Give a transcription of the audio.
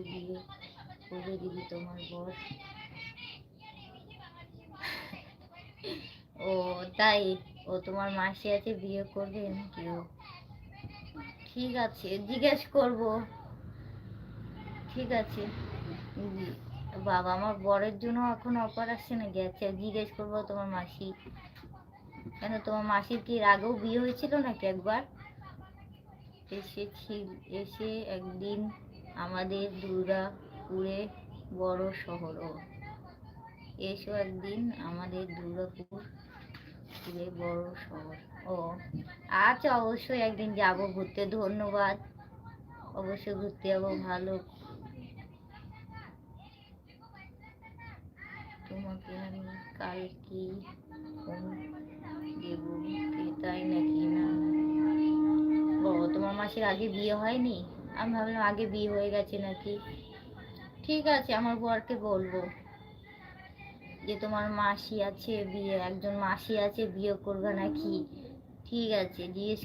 বিয়ে করবে দিদি তোমার বর? ও তাই, ও তোমার মাসি আছে বিয়ে করবে নাকি ও? ঠিক আছে, জিজ্ঞেস করব। ঠিক আছে। বাবা, আমার বরের জন্য এখন অফার আসছে না, গেছে, জিজ্ঞেস করবো তোমার মাসি। কেন, তোমার মাসির কি এর আগেও বিয়ে হয়েছিল নাকি একবার? এসে একদিন আমাদের দুর্গাপুরে, বড় শহর ও। এসো একদিন আমাদের দুর্গাপুরে বড় শহর ও। আচ্ছা, অবশ্যই একদিন যাব ঘুরতে, ধন্যবাদ। অবশ্যই ঘুরতে যাবো, ভালো। তোমাকে আমি কাল কি ফোন দেবো কি, তাই নাকি? না ও, তোমার মাসির আগে বিয়ে হয়নি? আমি ভাবলাম আগে বিয়ে হয়ে গেছে নাকি। ঠিক আছে, আমার বরকে বলবো যে তোমার মাসি আছে বিয়ে, একজন মাসি আছে বিয়ে করবে নাকি। ঠিক আছে, জিজ্ঞেস